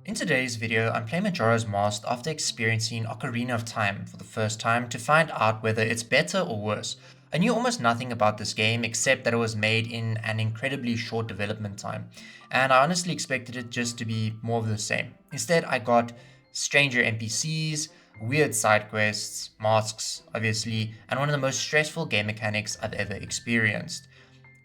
In today's video, I'm playing Majora's Mask after experiencing Ocarina of Time for the first time to find out whether it's better or worse. I knew almost nothing about this game except that it was made in an incredibly short development time, and I honestly expected it just to be more of the same. Instead, I got stranger NPCs, weird side quests, masks, obviously, and one of the most stressful game mechanics I've ever experienced.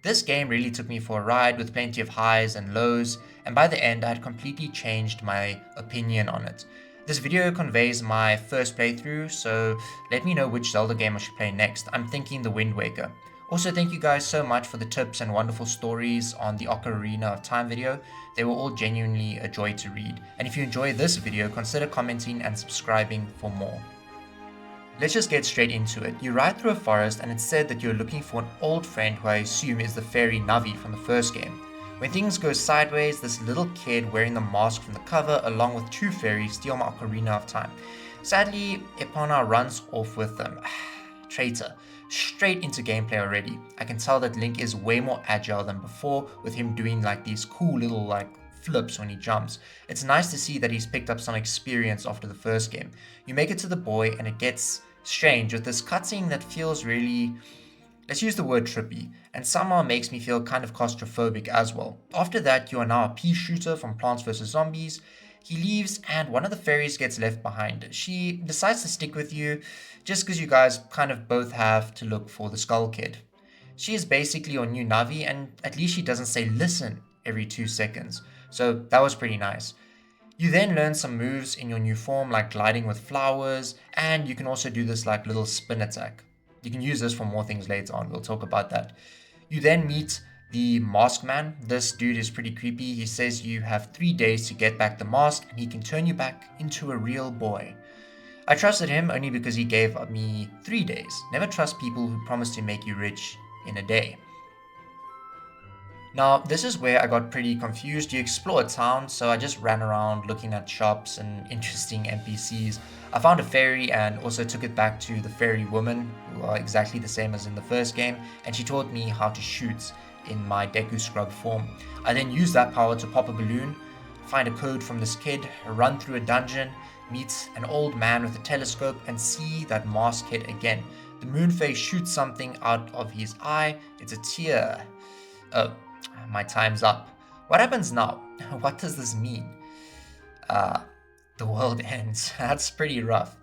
This game really took me for a ride with plenty of highs and lows, and by the end I had completely changed my opinion on it. This video conveys my first playthrough, so let me know which Zelda game I should play next. I'm thinking the Wind Waker. Also, thank you guys so much for the tips and wonderful stories on the Ocarina of Time video. They were all genuinely a joy to read. And if you enjoy this video, consider commenting and subscribing for more. Let's just get straight into it. You ride through a forest and it's said that you're looking for an old friend who I assume is the fairy Navi from the first game. When things go sideways, this little kid wearing the mask from the cover along with two fairies steal my Ocarina of Time. Sadly, Epona runs off with them. Traitor. Straight into gameplay already. I can tell that Link is way more agile than before, with him doing like these cool little flips when he jumps. It's nice to see that he's picked up some experience after the first game. You make it to the boy and it gets strange with this cutscene that feels really, let's use the word trippy, and somehow makes me feel kind of claustrophobic as well. After that, you are now a pea shooter from Plants vs. Zombies. He leaves and one of the fairies gets left behind. She decides to stick with you just because you guys kind of both have to look for the Skull Kid. She is basically your new Navi, and at least she doesn't say listen every 2 seconds. So that was pretty nice. You then learn some moves in your new form like gliding with flowers, and you can also do this like little spin attack. You can use this for more things later on, we'll talk about that. You then meet the Mask Man. This dude is pretty creepy. He says you have 3 days to get back the mask and he can turn you back into a real boy. I trusted him only because he gave me 3 days. Never trust people who promise to make you rich in a day. Now, this is where I got pretty confused. You explore a town, so I just ran around looking at shops and interesting NPCs. I found a fairy and also took it back to the fairy woman, who are exactly the same as in the first game, and she taught me how to shoot in my Deku Scrub form. I then used that power to pop a balloon, find a code from this kid, run through a dungeon, meet an old man with a telescope, and see that mask kid again. The moon phase shoots something out of his eye. It's a tear. Oh, my time's up. What happens now? What does this mean? The world ends. That's pretty rough.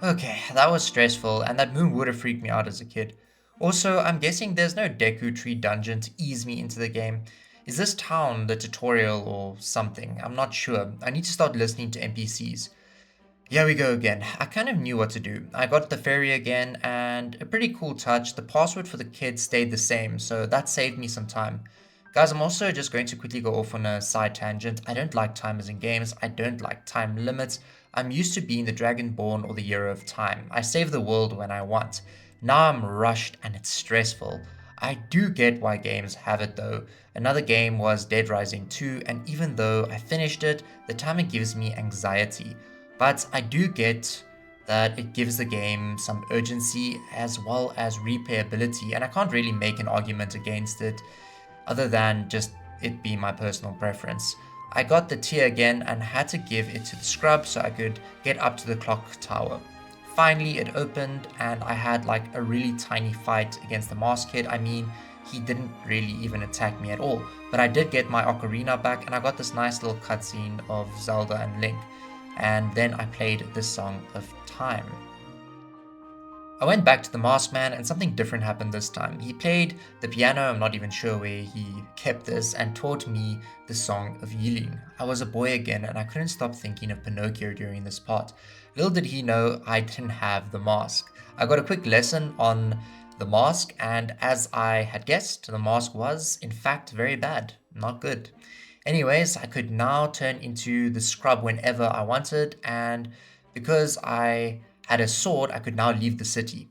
Okay, that was stressful, and that moon would have freaked me out as a kid. Also, I'm guessing there's no Deku Tree dungeon to ease me into the game. Is this town the tutorial or something? I'm not sure. I need to start listening to NPCs. Here we go again. I kind of knew what to do. I got the fairy again, and a pretty cool touch, the password for the kid stayed the same, so that saved me some time. Guys, I'm also just going to quickly go off on a side tangent. I don't like timers in games. I don't like time limits. I'm used to being the Dragonborn or the Hero of Time. I save the world when I want. Now I'm rushed and it's stressful. I do get why games have it though. Another game was Dead Rising 2, and even though I finished it, the timer gives me anxiety. But I do get that it gives the game some urgency as well as replayability, and I can't really make an argument against it other than just it being my personal preference. I got the tier again and had to give it to the scrub so I could get up to the clock tower. Finally it opened and I had like a really tiny fight against the mask kid. I mean, he didn't really even attack me at all, but I did get my ocarina back and I got this nice little cutscene of Zelda and Link. And then I played the Song of Time. I went back to the Masked Man and something different happened this time. He played the piano, I'm not even sure where he kept this, and taught me the Song of Healing. I was a boy again and I couldn't stop thinking of Pinocchio during this part. Little did he know I didn't have the mask. I got a quick lesson on the mask, and as I had guessed, the mask was in fact very bad, not good. Anyways, I could now turn into the scrub whenever I wanted, and because I had a sword, I could now leave the city.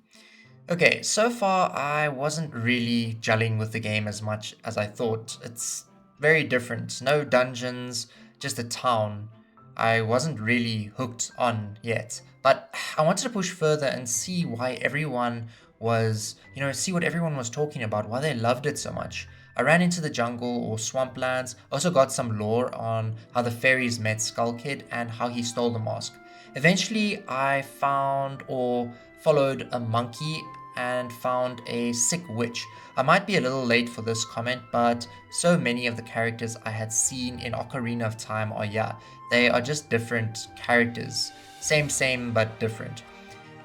Okay, so far I wasn't really gelling with the game as much as I thought. It's very different. No dungeons, just a town. I wasn't really hooked on yet, but I wanted to push further and see why everyone was, see what everyone was talking about, why they loved it so much. I ran into the jungle or swamplands. Also got some lore on how the fairies met Skull Kid and how he stole the mask. Eventually, I found or followed a monkey and found a sick witch. I might be a little late for this comment, but so many of the characters I had seen in Ocarina of Time are, yeah, they are just different characters. Same, but different.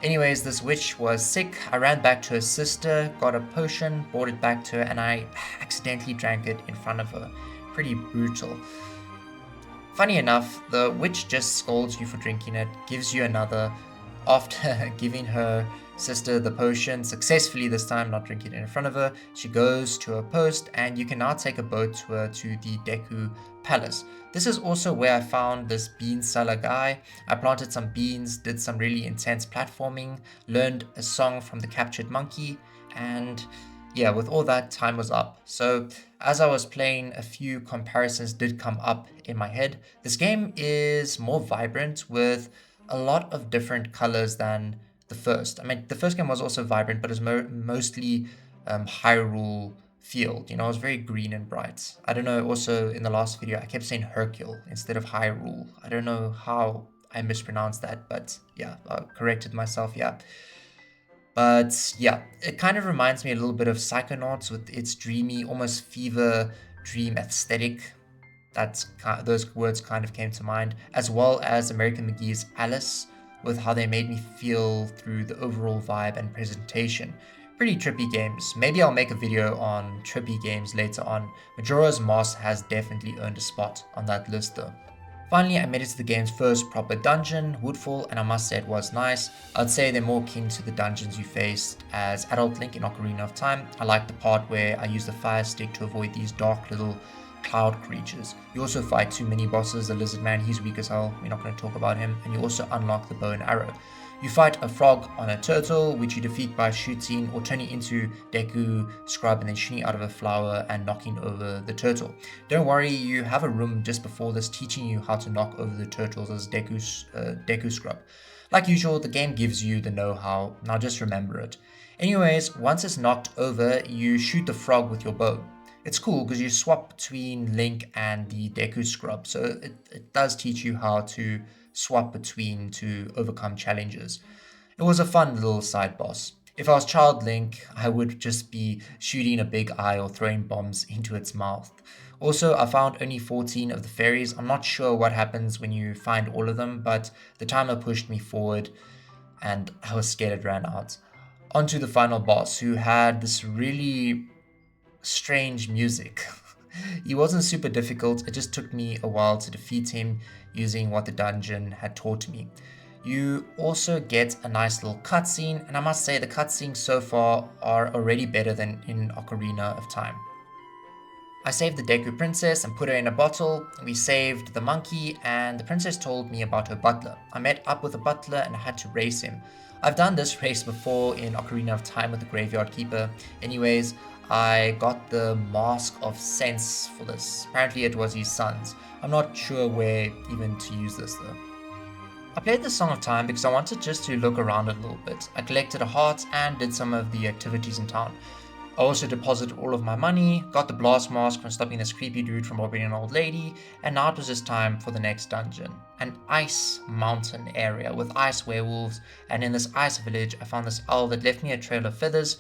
Anyways, this witch was sick. I ran back to her sister, got a potion, brought it back to her, and I accidentally drank it in front of her. Pretty brutal. Funny enough, the witch just scolds you for drinking it, gives you another. After giving her sister the potion successfully, this time not drinking it in front of her, she goes to her post, and you can now take a boat tour to the Deku Palace. This is also where I found this bean seller guy. I planted some beans, did some really intense platforming, learned a song from the captured monkey, and yeah, with all that, time was up. So as I was playing, a few comparisons did come up in my head. This game is more vibrant with a lot of different colors than the first. I mean, the first game was also vibrant, but it was mostly Hyrule field. You know, it was very green and bright. I don't know. Also, in the last video, I kept saying Hercule instead of Hyrule. I don't know how I mispronounced that, but yeah, I corrected myself. Yeah. But yeah, it kind of reminds me a little bit of Psychonauts with its dreamy, almost fever dream aesthetic. Those words kind of came to mind, as well as American McGee's Alice, with how they made me feel through the overall vibe and presentation. Pretty trippy games. Maybe I'll make a video on trippy games later on. Majora's Mask has definitely earned a spot on that list though. Finally, I made it to the game's first proper dungeon, Woodfall, and I must say it was nice. I'd say they're more akin to the dungeons you faced as Adult Link in Ocarina of Time. I like the part where I use the fire stick to avoid these dark little cloud creatures. You also fight two mini bosses, the lizard man, he's weak as hell, we're not going to talk about him, and you also unlock the bow and arrow. You fight a frog on a turtle, which you defeat by shooting or turning into Deku Scrub and then shooting out of a flower and knocking over the turtle. Don't worry, you have a room just before this teaching you how to knock over the turtles as Deku Scrub. Like usual, the game gives you the know-how, now just remember it. Anyways, once it's knocked over, you shoot the frog with your bow. It's cool because you swap between Link and the Deku Scrub, so it does teach you how to swap between to overcome challenges. It was a fun little side boss. If I was Child Link, I would just be shooting a big eye or throwing bombs into its mouth. Also, I found only 14 of the fairies. I'm not sure what happens when you find all of them, but the timer pushed me forward and I was scared it ran out. On to the final boss, who had this really strange music. He wasn't super difficult, it just took me a while to defeat him using what the dungeon had taught me. You also get a nice little cutscene, and I must say the cutscenes so far are already better than in Ocarina of Time. I saved the Deku princess and put her in a bottle. We saved the monkey, and the princess told me about her butler. I met up with the butler and I had to race him. I've done this race before in Ocarina of Time with the graveyard keeper. Anyways, I got the Mask of Sense for this. Apparently it was his son's. I'm not sure where even to use this though. I played the Song of Time because I wanted just to look around a little bit. I collected a heart and did some of the activities in town. I also deposited all of my money, got the blast mask from stopping this creepy dude from robbing an old lady, and now it was just time for the next dungeon. An ice mountain area with ice werewolves, and in this ice village I found this owl that left me a trail of feathers,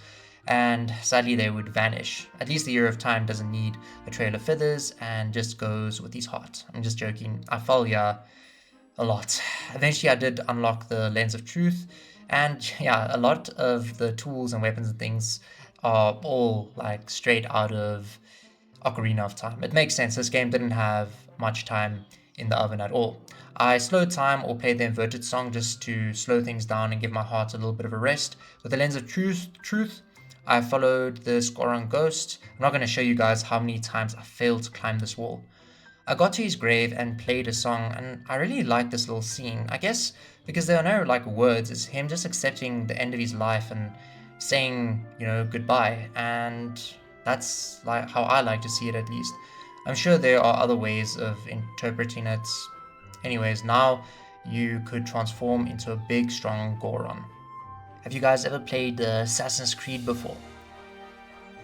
and sadly they would vanish. At least the Year of Time doesn't need a trail of feathers and just goes with his heart. I'm just joking. I fell yeah a lot. Eventually I did unlock the Lens of Truth, and yeah, a lot of the tools and weapons and things are all like straight out of Ocarina of Time. It makes sense, this game didn't have much time in the oven at all. I slowed time or played the inverted song just to slow things down and give my heart a little bit of a rest. With the Lens of Truth, I followed the Scoron ghost. I'm not going to show you guys how many times I failed to climb this wall. I got to his grave and played a song, and I really liked this little scene. I guess because there are no like words, it's him just accepting the end of his life and saying, you know, goodbye. And that's like how I like to see it, at least. I'm sure there are other ways of interpreting it. Anyways, now you could transform into a big, strong Goron. Have you guys ever played Assassin's Creed before?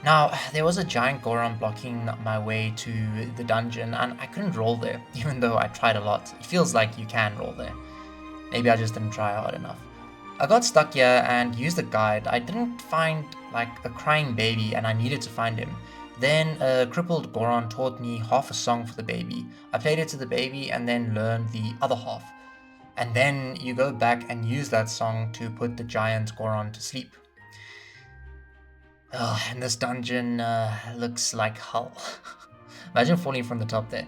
Now, there was a giant Goron blocking my way to the dungeon, and I couldn't roll there, even though I tried a lot. It feels like you can roll there. Maybe I just didn't try hard enough. I got stuck here and used a guide. I didn't find like a crying baby and I needed to find him. Then a crippled Goron taught me half a song for the baby. I played it to the baby and then learned the other half. And then you go back and use that song to put the giant Goron to sleep. Oh, and this dungeon looks like hell. Imagine falling from the top there.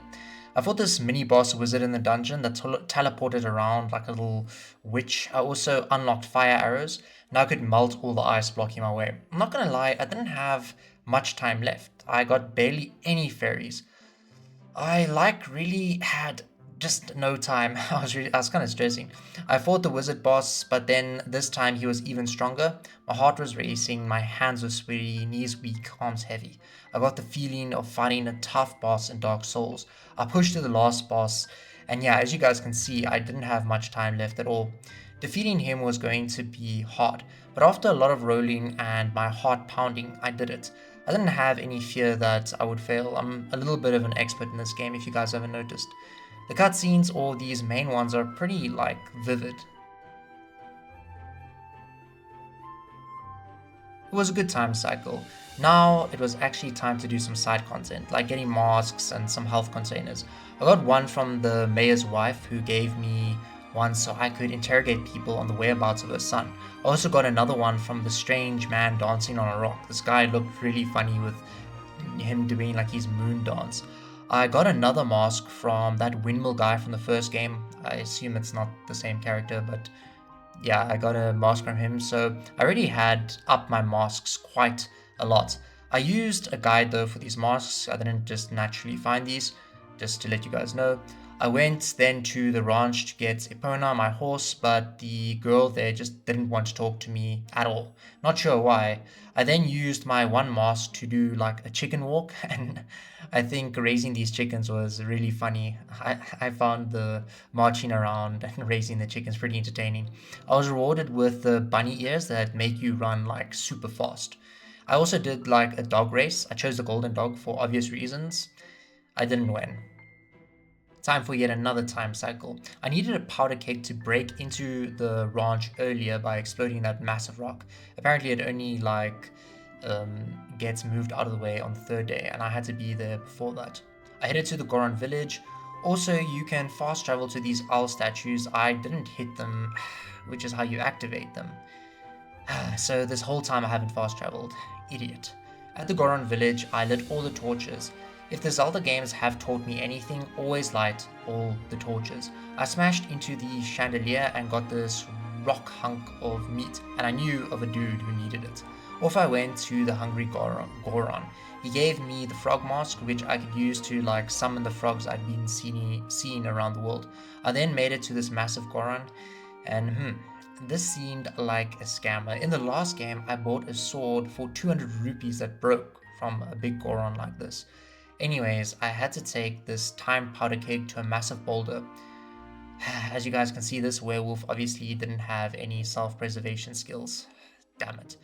I fought this mini boss wizard in the dungeon that teleported around like a little witch. I also unlocked fire arrows. Now I could melt all the ice blocking my way. I'm not gonna lie, I didn't have much time left. I got barely any fairies. I really had just no time. I was kind of stressing. I fought the wizard boss, but then this time he was even stronger. My heart was racing, my hands were sweaty, knees weak, arms heavy. I got the feeling of fighting a tough boss in Dark Souls. I pushed to the last boss, and yeah, as you guys can see, I didn't have much time left at all. Defeating him was going to be hard, but after a lot of rolling and my heart pounding, I did it. I didn't have any fear that I would fail. I'm a little bit of an expert in this game if you guys haven't noticed. The cutscenes, or these main ones, are pretty like vivid. It was a good time cycle. Now it was actually time to do some side content, like getting masks and some health containers. I got one from the mayor's wife who gave me one so I could interrogate people on the whereabouts of her son. I also got another one from the strange man dancing on a rock. This guy looked really funny with him doing like his moon dance. I got another mask from that windmill guy from the first game. I assume it's not the same character, but yeah, I got a mask from him, so I already had up my masks quite a lot. I used a guide though for these masks. I didn't just naturally find these, just to let you guys know. I went then to the ranch to get Epona, my horse, but the girl there just didn't want to talk to me at all. Not sure why. I then used my one mask to do like a chicken walk, and I think raising these chickens was really funny. I found the marching around and raising the chickens pretty entertaining. I was rewarded with the bunny ears that make you run like super fast. I also did like a dog race. I chose the golden dog for obvious reasons. I didn't win. Time for yet another time cycle. I needed a powder keg to break into the ranch earlier by exploding that massive rock. Apparently it only um, gets moved out of the way on the third day, and I had to be there before that. I headed to the Goron village. Also, you can fast travel to these owl statues. I didn't hit them, which is how you activate them. So this whole time I haven't fast traveled. Idiot. At the Goron village, I lit all the torches. If the Zelda games have taught me anything, always light all the torches. I smashed into the chandelier and got this rock hunk of meat, and I knew of a dude who needed it. Off I went to the hungry Goron. He gave me the frog mask, which I could use to like summon the frogs I'd been seeing around the world. I then made it to this massive Goron, and this seemed like a scammer. In the last game, I bought a sword for 200 rupees that broke from a big Goron like this. Anyways, I had to take this time powder keg to a massive boulder. As you guys can see, this werewolf obviously didn't have any self-preservation skills. Damn it.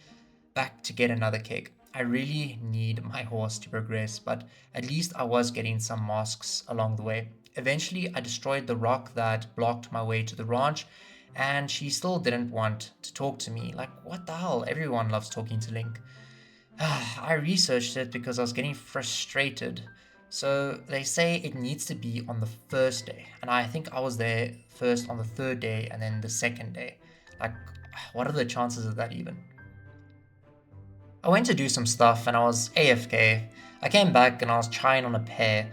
Back to get another keg. I really need my horse to progress, but at least I was getting some masks along the way. Eventually, I destroyed the rock that blocked my way to the ranch, and she still didn't want to talk to me. Like, what the hell? Everyone loves talking to Link. I researched it because I was getting frustrated. So they say it needs to be on the first day, and I think I was there first on the third day and then the second day. Like, what are the chances of that even? I went to do some stuff and I was AFK. I came back and I was trying on a pair,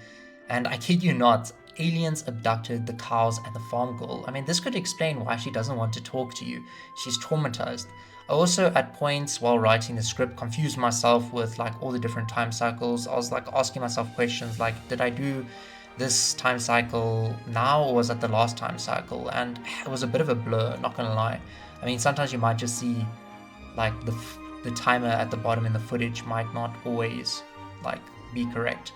and I kid you not, aliens abducted the cows and the farm girl. I mean, this could explain why she doesn't want to talk to you. She's traumatized. I also, at points while writing the script, confused myself with like all the different time cycles. I was like asking myself questions like, did I do this time cycle now or was that the last time cycle? And it was a bit of a blur, not gonna lie. I mean, sometimes you might just see like the timer at the bottom in the footage might not always like be correct.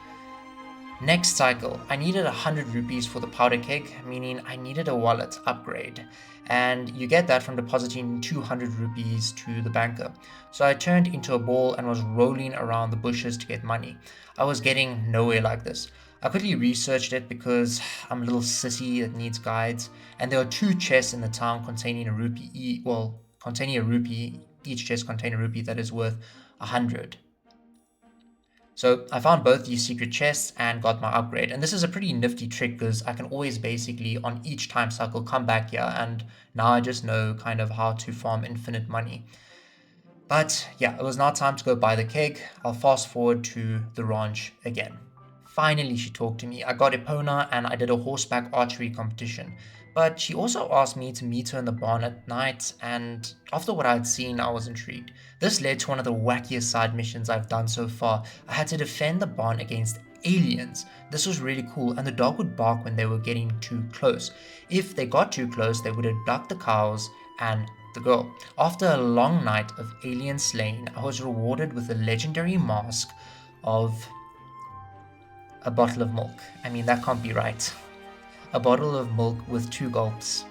Next cycle, I needed 100 rupees for the powder keg, meaning I needed a wallet upgrade. And you get that from depositing 200 rupees to the banker. So I turned into a ball and was rolling around the bushes to get money. I was getting nowhere like this. I quickly researched it because I'm a little sissy that needs guides, and there are two chests in the town containing a rupee, containing a rupee, each chest contains a rupee that is worth 100. So I found both these secret chests and got my upgrade. And this is a pretty nifty trick because I can always basically on each time cycle come back here, and now I just know kind of how to farm infinite money. But yeah, it was now time to go buy the keg. I'll fast forward to the ranch again. Finally, she talked to me. I got Epona and I did a horseback archery competition. But she also asked me to meet her in the barn at night, and after what I'd seen, I was intrigued. This led to one of the wackiest side missions I've done so far. I had to defend the barn against aliens. This was really cool, and the dog would bark when they were getting too close. If they got too close, they would abduct the cows and the girl. After a long night of alien slaying, I was rewarded with a legendary mask of a bottle of milk. I mean, that can't be right. A bottle of milk with 2 gulps.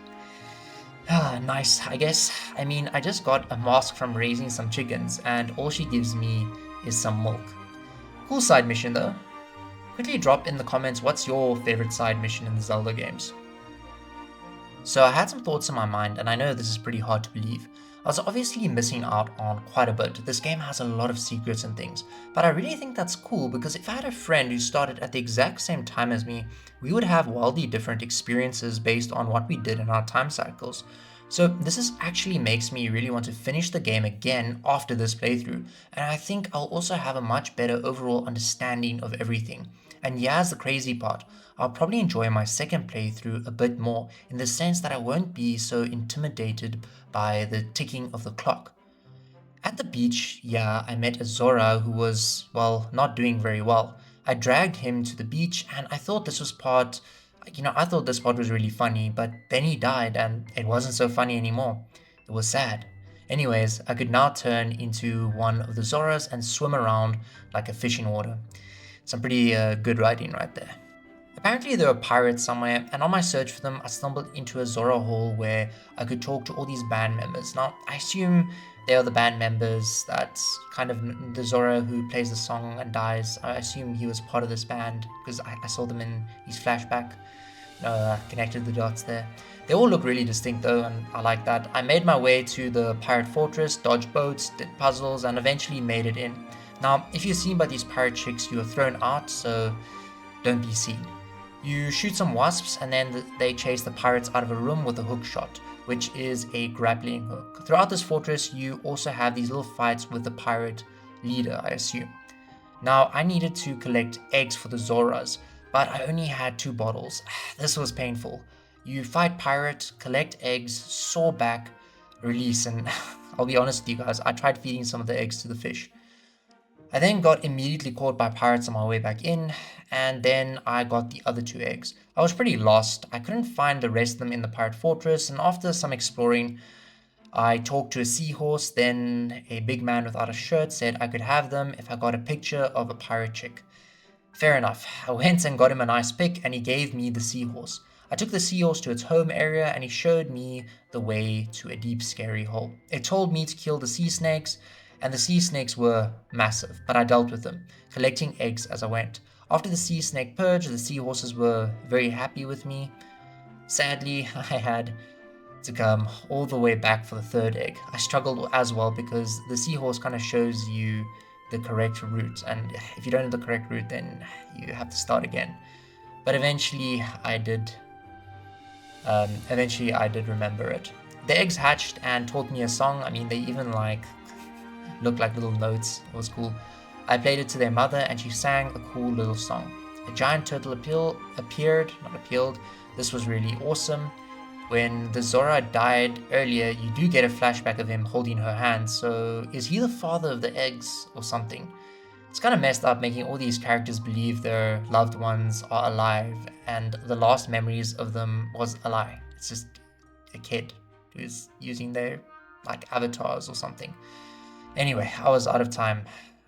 Ah, nice, I guess. I mean, I just got a mask from raising some chickens, and all she gives me is some milk. Cool side mission though. Quickly drop in the comments what's your favorite side mission in the Zelda games. So I had some thoughts in my mind, and I know this is pretty hard to believe. I was obviously missing out on quite a bit. This game has a lot of secrets and things, but I really think that's cool because if I had a friend who started at the exact same time as me, we would have wildly different experiences based on what we did in our time cycles. So this is actually makes me really want to finish the game again after this playthrough, and I think I'll also have a much better overall understanding of everything. And here's the crazy part. I'll probably enjoy my second playthrough a bit more in the sense that I won't be so intimidated by the ticking of the clock. At the beach, yeah, I met a Zora who was, well, not doing very well. I dragged him to the beach and I thought this was I thought this part was really funny, but then he died and it wasn't so funny anymore. It was sad. Anyways, I could now turn into one of the Zoras and swim around like a fish in water. Some pretty good writing right there. Apparently there were pirates somewhere, and on my search for them, I stumbled into a Zora hall where I could talk to all these band members. Now, I assume they are the band members that's kind of the Zora who plays the song and dies. I assume he was part of this band because I saw them in his flashback. Connected the dots there. They all look really distinct though, and I like that. I made my way to the pirate fortress, dodged boats, did puzzles, and eventually made it in. Now, if you're seen by these pirate chicks, you are thrown out, so don't be seen. You shoot some wasps, and then they chase the pirates out of a room with a hook shot, which is a grappling hook. Throughout this fortress, you also have these little fights with the pirate leader, I assume. Now, I needed to collect eggs for the Zoras, but I only had 2 bottles. This was painful. You fight pirate, collect eggs, soar back, release, and I'll be honest with you guys, I tried feeding some of the eggs to the fish. I then got immediately caught by pirates on my way back in, and then I got the other 2 eggs. I was pretty lost. I couldn't find the rest of them in the pirate fortress, and after some exploring, I talked to a seahorse. Then a big man without a shirt said I could have them if I got a picture of a pirate chick. Fair enough. I went and got him a nice pic, and he gave me the seahorse. I took the seahorse to its home area, and he showed me the way to a deep, scary hole. It told me to kill the sea snakes, and the sea snakes were massive, but I dealt with them, collecting eggs as I went. After the sea snake purge, the seahorses were very happy with me. Sadly, I had to come all the way back for the 3rd egg. I struggled as well because the seahorse kind of shows you the correct route, and if you don't know the correct route, then you have to start again. But eventually I did remember it. The eggs hatched and taught me a song. I mean, they even looked like little notes. It was cool. I played it to their mother and she sang a cool little song. A giant turtle appeared. This was really awesome. When the Zora died earlier, you do get a flashback of him holding her hand. So is he the father of the eggs or something? It's kind of messed up making all these characters believe their loved ones are alive and the last memories of them was a lie. It's just a kid who's using their avatars or something. Anyway, I was out of time.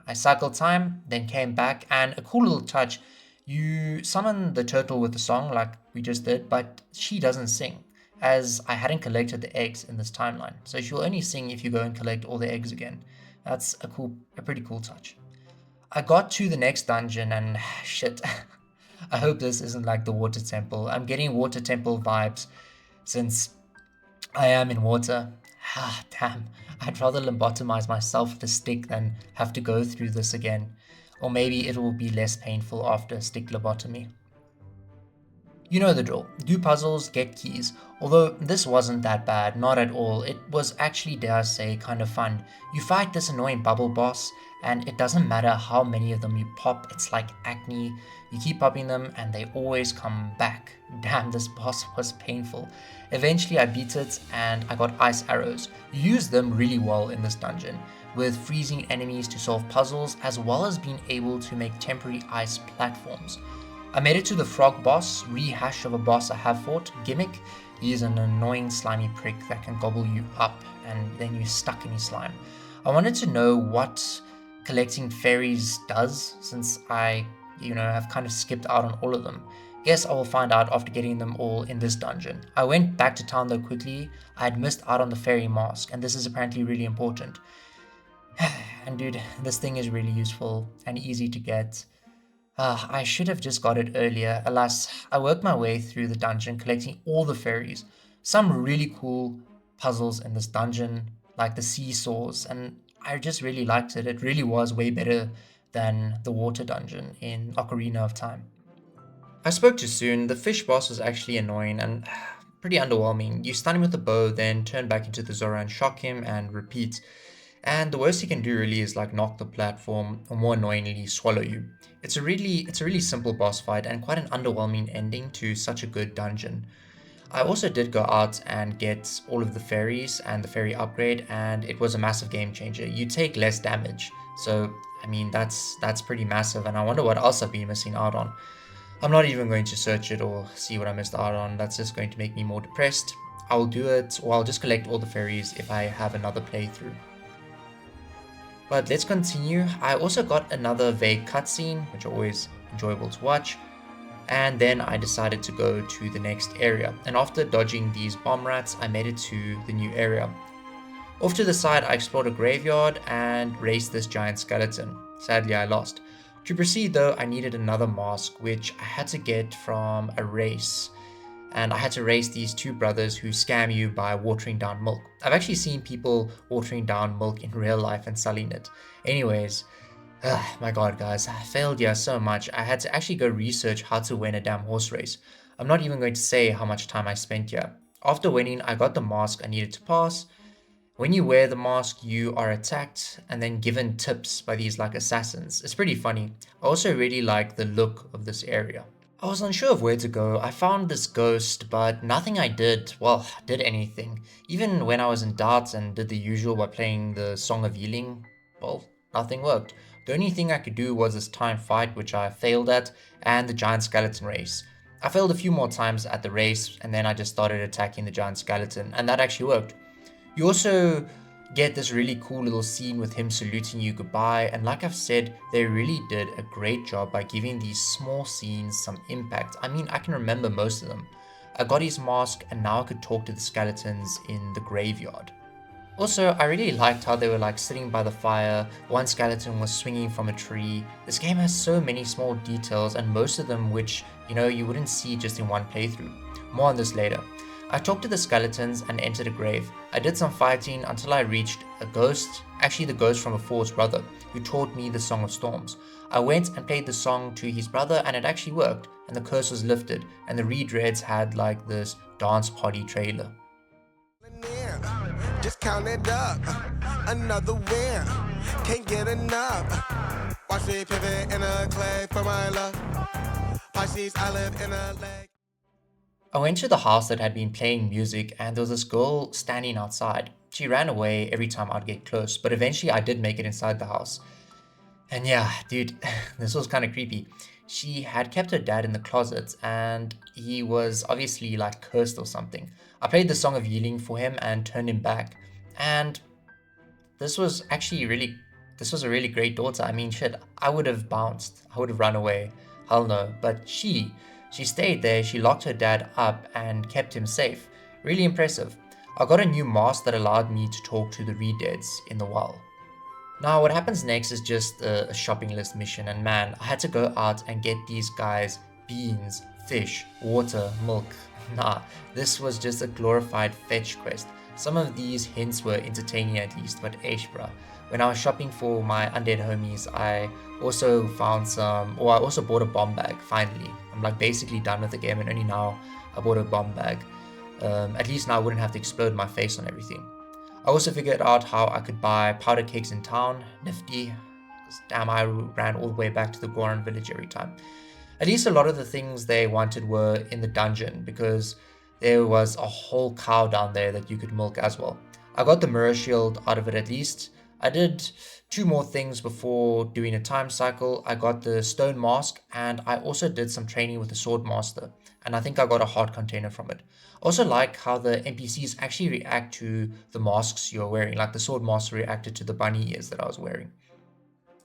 I cycled time, then came back, and a cool little touch, You summon the turtle with the song like we just did, but she doesn't sing, as I hadn't collected the eggs in this timeline. So she'll only sing if you go and collect all the eggs again. That's a pretty cool touch. I got to the next dungeon and shit. I hope this isn't like the water temple. I'm getting water temple vibes since I am in water. Ah, damn. I'd rather lobotomize myself with a stick than have to go through this again. Or maybe it will be less painful after a stick lobotomy. You know the drill. Do puzzles, get keys. Although this wasn't that bad, not at all. It was actually, dare I say, kind of fun. You fight this annoying bubble boss, and it doesn't matter how many of them you pop, it's like acne. You keep popping them, and they always come back. Damn, this boss was painful. Eventually, I beat it, and I got ice arrows. You use them really well in this dungeon, with freezing enemies to solve puzzles, as well as being able to make temporary ice platforms. I made it to the frog boss, rehash of a boss I have fought, Gimmick. He is an annoying slimy prick that can gobble you up and then you're stuck in his slime. I wanted to know what collecting fairies does since I, have kind of skipped out on all of them. Guess I will find out after getting them all in this dungeon. I went back to town though quickly. I had missed out on the fairy mask and this is apparently really important. And dude, this thing is really useful and easy to get. I should have just got it earlier. Alas, I worked my way through the dungeon collecting all the fairies. Some really cool puzzles in this dungeon, like the seesaws, and I just really liked it. It really was way better than the water dungeon in Ocarina of Time. I spoke too soon. The fish boss was actually annoying and pretty underwhelming. You stun him with a bow, then turn back into the Zora and shock him and repeat. And the worst he can do really is like knock the platform or more annoyingly swallow you. It's a really simple boss fight and quite an underwhelming ending to such a good dungeon. I also did go out and get all of the fairies and the fairy upgrade and it was a massive game changer. You take less damage. So I mean that's pretty massive and I wonder what else I've been missing out on. I'm not even going to search it or see what I missed out on. That's just going to make me more depressed. I'll do it or I'll just collect all the fairies if I have another playthrough. But let's continue. I also got another vague cutscene, which are always enjoyable to watch. And then I decided to go to the next area. And after dodging these bomb rats, I made it to the new area. Off to the side, I explored a graveyard and raced this giant skeleton. Sadly, I lost. To proceed though, I needed another mask, which I had to get from a race. And I had to race these two brothers who scam you by watering down milk. I've actually seen people watering down milk in real life and selling it. Anyways, my god guys, I failed here so much. I had to actually go research how to win a damn horse race. I'm not even going to say how much time I spent here. After winning, I got the mask I needed to pass. When you wear the mask, you are attacked and then given tips by these like assassins. It's pretty funny. I also really like the look of this area. I was unsure of where to go. I found this ghost, but nothing I did, did anything. Even when I was in doubt and did the usual by playing the Song of Healing, nothing worked. The only thing I could do was this time fight, which I failed at, and the giant skeleton race. I failed a few more times at the race, and then I just started attacking the giant skeleton, and that actually worked. You also get this really cool little scene with him saluting you goodbye, and like I've said, they really did a great job by giving these small scenes some impact. I mean, I can remember most of them. I got his mask and now I could talk to the skeletons in the graveyard. Also, I really liked how they were like sitting by the fire, one skeleton was swinging from a tree. This game has so many small details and most of them which, you wouldn't see just in one playthrough. More on this later. I talked to the skeletons and entered a grave. I did some fighting until I reached a ghost, actually the ghost from a Ford's brother, who taught me the Song of Storms. I went and played the song to his brother and it actually worked, and the curse was lifted, and the Redreads had like this dance party trailer. Just count it up, another win, can't get enough. Watch me pivot in a clay for my love. Pisces, I live in a lake. I went to the house that had been playing music and there was this girl standing outside. She ran away every time I'd get close, but eventually I did make it inside the house. And yeah, dude, this was kind of creepy. She had kept her dad in the closet and he was obviously like cursed or something. I played the Song of Healing for him and turned him back. And this was actually this was a really great daughter. I mean, shit, I would have bounced. I would have run away. Hell no. But she stayed there, she locked her dad up and kept him safe. Really impressive. I got a new mask that allowed me to talk to the Redeads in the well. Now, what happens next is just a shopping list mission, and man, I had to go out and get these guys beans, fish, water, milk. Nah, this was just a glorified fetch quest. Some of these hints were entertaining at least, but eish bruh. When I was shopping for my undead homies, I also found I also bought a bomb bag, finally. I'm like basically done with the game, and only now I bought a bomb bag. At least now I wouldn't have to explode my face on everything. I also figured out how I could buy powder kegs in town. Nifty. 'Cause damn, I ran all the way back to the Goron village every time. At least a lot of the things they wanted were in the dungeon, because there was a whole cow down there that you could milk as well. I got the mirror shield out of it at least. I did two more things before doing a time cycle. I got the stone mask, and I also did some training with the sword master, and I think I got a heart container from it. Also like how the NPCs actually react to the masks you're wearing, like the sword master reacted to the bunny ears that I was wearing.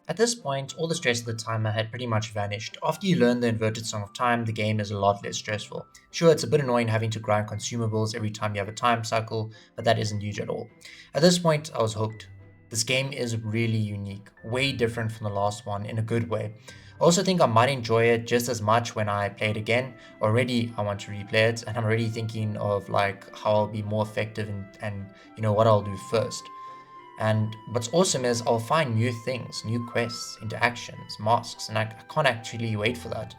At this point, all the stress of the timer had pretty much vanished. After you learn the inverted Song of Time, the game is a lot less stressful. Sure, it's a bit annoying having to grind consumables every time you have a time cycle, but that isn't huge at all. At this point, I was hooked. This game is really unique, way different from the last one in a good way. I also think I might enjoy it just as much when I play it again. Already, I want to replay it, and I'm already thinking of like how I'll be more effective and what I'll do first. And what's awesome is I'll find new things, new quests, interactions, masks, and I can't actually wait for that.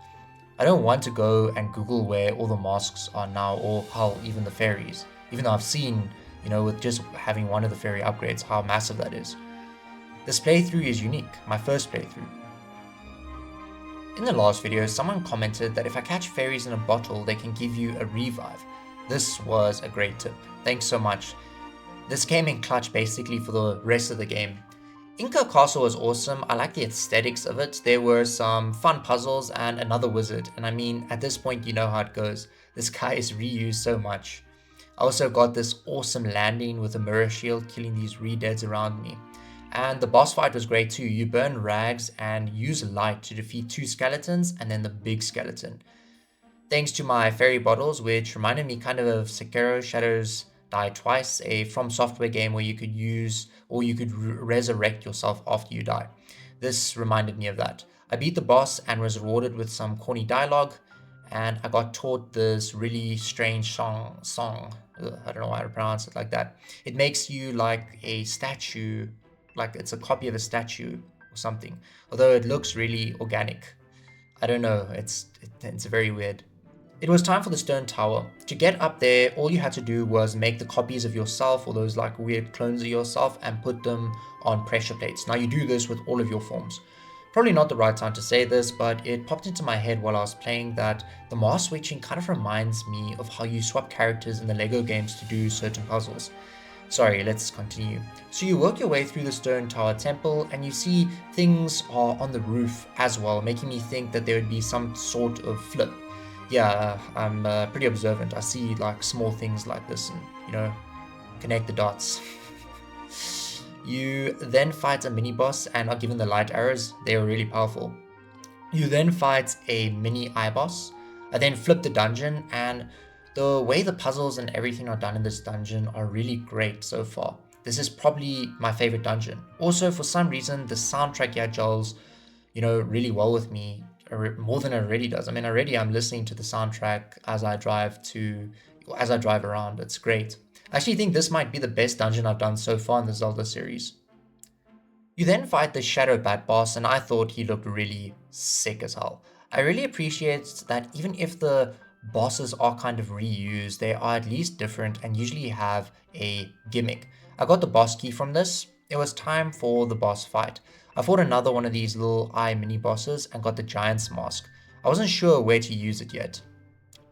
I don't want to go and Google where all the masks are now, or how even the fairies, even though I've seen, with just having one of the fairy upgrades, how massive that is. This playthrough is unique, my first playthrough. In the last video, someone commented that if I catch fairies in a bottle, they can give you a revive. This was a great tip. Thanks so much. This came in clutch basically for the rest of the game. Inca Castle was awesome. I like the aesthetics of it. There were some fun puzzles and another wizard. And I mean, at this point, you know how it goes. This guy is reused so much. I also got this awesome landing with a mirror shield, killing these Redeads around me. And the boss fight was great too. You burn rags and use light to defeat two skeletons and then the big skeleton. Thanks to my fairy bottles, which reminded me kind of Sekiro Shadows Die Twice, a From Software game where you could use or you could resurrect yourself after you die. This reminded me of that. I beat the boss and was rewarded with some corny dialogue, and I got taught this really strange song. I don't know why I pronounce it like that. It makes you like a statue, like it's a copy of a statue or something, although it looks really organic. I don't know, it's very weird. It was time for the stone tower. To get up there, all you had to do was make the copies of yourself, or those like weird clones of yourself, and put them on pressure plates. Now you do this with all of your forms. Probably not the right time to say this, but it popped into my head while I was playing that the mask switching kind of reminds me of how you swap characters in the Lego games to do certain puzzles. Sorry, let's continue. So you work your way through the stone tower temple, and you see things are on the roof as well, making me think that there would be some sort of flip. Yeah, I'm pretty observant. I see like small things like this and, connect the dots. You then fight a mini boss and are given the light arrows. They are really powerful. You then fight a mini eye boss. I then flip the dungeon, and the way the puzzles and everything are done in this dungeon are really great so far. This is probably my favorite dungeon. Also, for some reason, the soundtrack here gels, really well with me, more than it already does. I mean, already I'm listening to the soundtrack as I drive around. It's great. I actually think this might be the best dungeon I've done so far in the Zelda series. You then fight the Shadow Bat boss, and I thought he looked really sick as hell. I really appreciate that even if the bosses are kind of reused, they are at least different and usually have a gimmick. I got the boss key from this. It was time for the boss fight. I fought another one of these little eye mini bosses and got the Giant's Mask. I wasn't sure where to use it yet.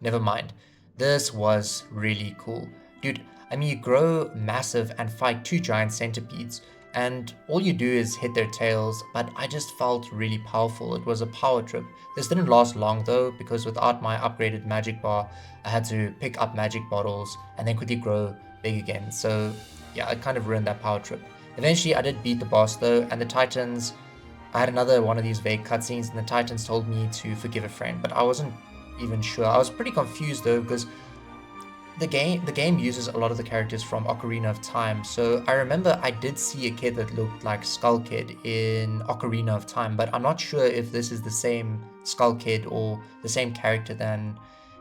Never mind. This was really cool. Dude, I mean, you grow massive and fight two giant centipedes, and all you do is hit their tails, but I just felt really powerful. It was a power trip. This didn't last long though, because without my upgraded magic bar, I had to pick up magic bottles and then quickly grow big again. So yeah, it kind of ruined that power trip. Eventually I did beat the boss though, and the titans I had another one of these vague cutscenes, and the Titans told me to forgive a friend, but I wasn't even sure. I was pretty confused though, because the game uses a lot of the characters from Ocarina of Time. So I remember I did see a kid that looked like Skull Kid in Ocarina of Time, but I'm not sure if this is the same Skull Kid or the same character than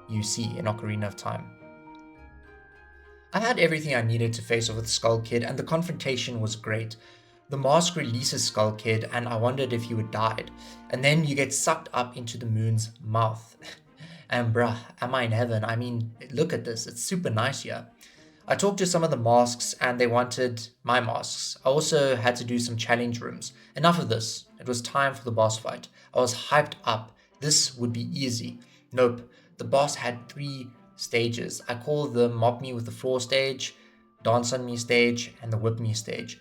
you see in Ocarina of Time. I had everything I needed to face off with Skull Kid, and the confrontation was great. The mask releases Skull Kid, and I wondered if he would died. And then you get sucked up into the moon's mouth. And bruh, am I in heaven? I mean, look at this, it's super nice here. I talked to some of the masks and they wanted my masks. I also had to do some challenge rooms. Enough of this. It was time for the boss fight. I was hyped up. This would be easy. Nope. The boss had 3 stages. I call the Mop Me with the Floor stage, Dance on Me stage, and the Whip Me stage.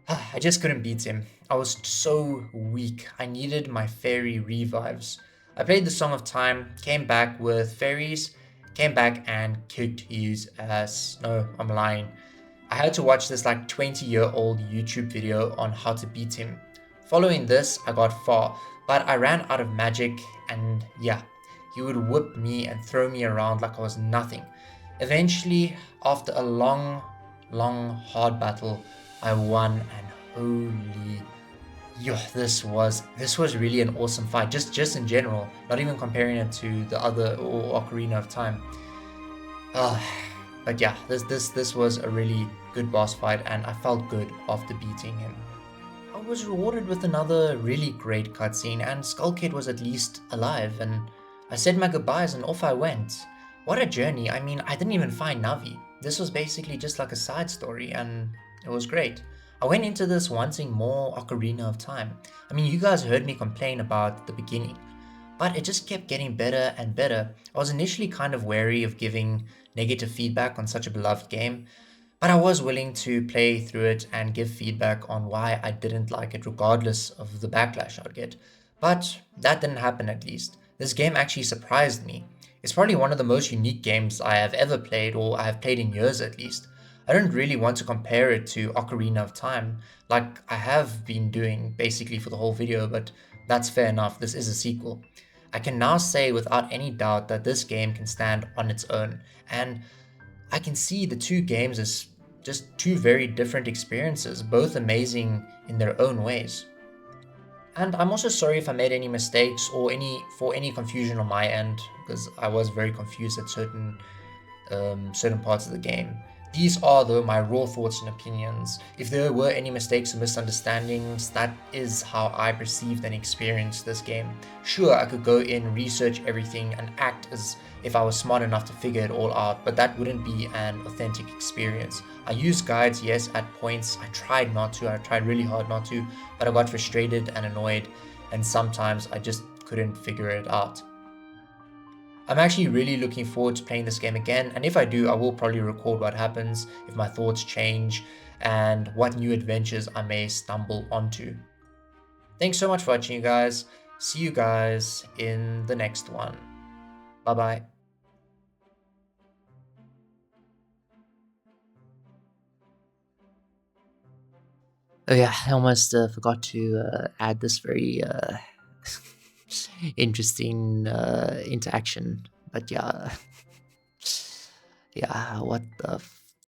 I just couldn't beat him. I was so weak. I needed my fairy revives. I played the Song of Time, came back with fairies, came back and kicked his ass. No, I'm lying. I had to watch this like 20-year-old YouTube video on how to beat him. Following this, I got far, but I ran out of magic, and yeah, he would whip me and throw me around like I was nothing. Eventually, after a long, long, hard battle, I won, and holy, yeah, this was really an awesome fight. Just in general, not even comparing it to the other or Ocarina of Time. Uh, but yeah, this was a really good boss fight, and I felt good after beating him. I was rewarded with another really great cutscene, and Skull Kid was at least alive, and I said my goodbyes and off I went. What a journey! I mean, I didn't even find Navi. This was basically just like a side story, and it was great. I went into this wanting more Ocarina of Time. I mean, you guys heard me complain about the beginning, but it just kept getting better and better. I was initially kind of wary of giving negative feedback on such a beloved game, but I was willing to play through it and give feedback on why I didn't like it, regardless of the backlash I'd get. But that didn't happen at least. This game actually surprised me. It's probably one of the most unique games I have ever played, or I have played in years at least. I don't really want to compare it to Ocarina of Time, like I have been doing basically for the whole video, but that's fair enough, this is a sequel. I can now say without any doubt that this game can stand on its own, and I can see the two games as just two very different experiences, both amazing in their own ways. And I'm also sorry if I made any mistakes or any confusion on my end, because I was very confused at certain parts of the game. These are, though, my raw thoughts and opinions. If there were any mistakes or misunderstandings, that is how I perceived and experienced this game. Sure, I could go in, research everything, and act as if I was smart enough to figure it all out, but that wouldn't be an authentic experience. I used guides, yes, at points. I tried not to, I tried really hard not to, but I got frustrated and annoyed, and sometimes I just couldn't figure it out. I'm actually really looking forward to playing this game again, and if I do, I will probably record what happens, if my thoughts change, and what new adventures I may stumble onto. Thanks so much for watching, you guys. See you guys in the next one. Bye bye. Oh yeah, I almost forgot to add this very interesting interaction. But yeah, yeah, what the